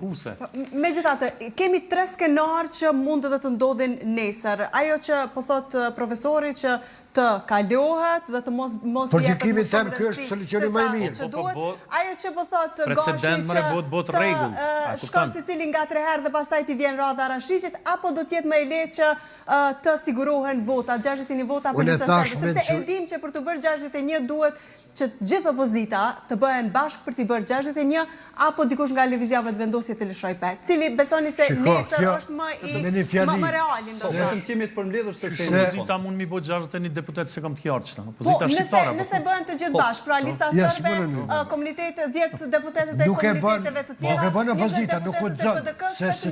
blokuese. Megjithatë, kemi 3 skenarë që mund të ndodhin nesër. Ajo që po thot profesori që të kalohet dhe të mos Për gjykimin tem ky është solucioni më i mirë. Ajo që po thot Gashi që të shkon secili nga 3 herë dhe pastaj t'i vjen radha Rashiqit, apo do t'jetë më e lehtë që të sigurohen vota, 61 vota për listën serbe, sepse e dim që për të bërë 61 duhet që gjithë opozita të bëhen bashkë për t'i bërë 61, apo dikush nga lëvizjave të vendosje të lëshoj 5, cili besoni se nesër është më reali ndoshta. Vetëm timit për mbledhur se opozita mund mi bëj 61 deputet se kam të qartë. Opozita shqiptare. Nëse bëhen të gjithë bashkë, pra lista serbe, komunitete 10 deputetët e komuniteteve të tjera. Nuk e bën opozita, nuk u xon.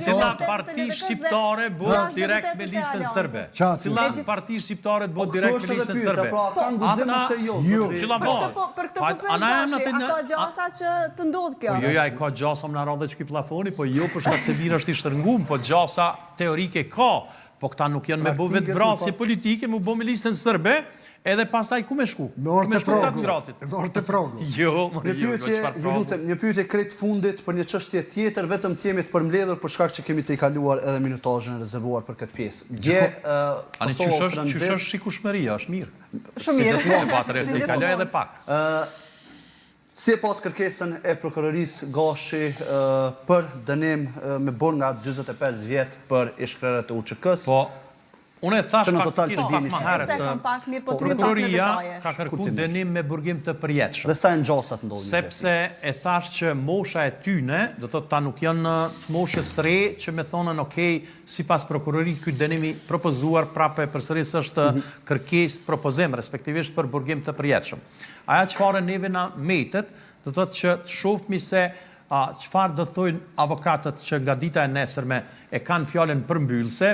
Cila parti shqiptare bëhet direkt me listën serbe? Cila parti shqiptare bëhet direkt me listën serbe? Për këtë po përshë Gashi, a ka gjasa që të ndodhë kjo? Jo, ja, ka gjasa më në radhe që ki plafoni, po jo për shkak se mirë është i shtërngum, po gjasa teorike ka, po këta nuk janë me bo vetë vrasje politike, mu bo me listën sërbe, edhe pasaj ku me shku? Me orë të progu. Jo, një pyetje krejt fundit për një çështje tjetër, vetëm t'jemit për mbledhur për shkak që kemi të i kaluar edhe minutazhin rezervuar për këtë pjesë. Ani qysh është shikueshmëria, është mirë. Shumë mirë. Si kaloj edhe pak. Si e pat kërkesën e prokurorisë Gashi për dënim me burg nga 45 vjet për ish-krerët e UÇK-s? Po, unë e thash faktikisht pak më herët, prokuroria ka kërkuar dënim me burgim të përjetshëm. Dhe sa ngjasat ndodhin? Sepse e thash që mosha e tyne, do të thotë ta nuk janë moshës së re që me thonën okej, sipas prokurorisë ky dënimi propozuar prapë përsëris është kërkesë propozim respektivisht për burgim të përjetshëm. Aja çfarë neve na metet, do thotë që të shohmi se çfarë do thojnë avokatët që nga dita e nesërme e kanë fjalën përmbyllse,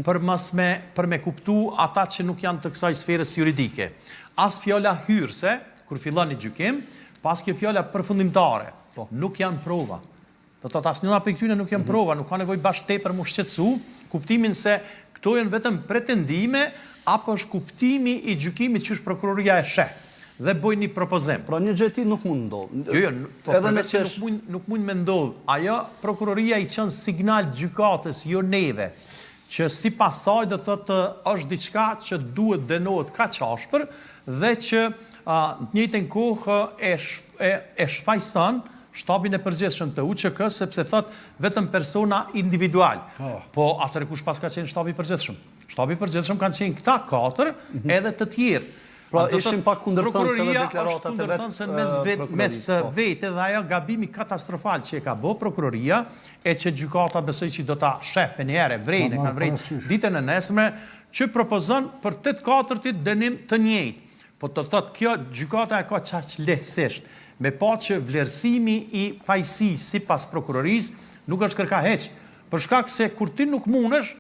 për me kuptu ata që nuk janë të kësaj sferës juridike. As fjala hyrëse, kur fillon një gjykim, pas kjo fjala përfundimtare, nuk janë prova. Do thotë asnjëna prej këtyre nuk janë prova, nuk ka nevojë bash tepër më shqetësu, kuptimin se këto janë vetëm pretendime apo është kuptimi i gjykimit që prokuroria e sheh dhe bëj një propozim. Pra një gjë e tillë nuk mund ndodh. Jo, edhe nëse nuk mund me ndodh. Ajo prokuroria i çon signal gjykatës, jo neve, që sipas saj do thotë është diçka që duhet dënohet kaq ashpër dhe që në të njëjtën kohë e shfaqson shtabin e përgjithshëm të UÇK-s sepse thot vetëm persona individual. Po atëherë kush pas ka qenë shtabi i përgjithshëm? Shtabi i përgjithshëm kanë qenë këta 4 edhe të tjerë. Pra ishim pak kundërthënëse edhe deklaratat e vetë mes vete dhe ajo gabimi katastrofal që e ka bë prokuroria e që gjykata besoj që do ta sheh për një herë vrejnë, kanë vrejtë ditën e nesërme që propozon për 8/4 dënim të njëjtë. Po të thotë kjo gjykata e ka qaq lehtësisht me pa që vlerësimi i fajësisë sipas prokurorisë nuk është kërka heq, për shkak se kur ti nuk mundesh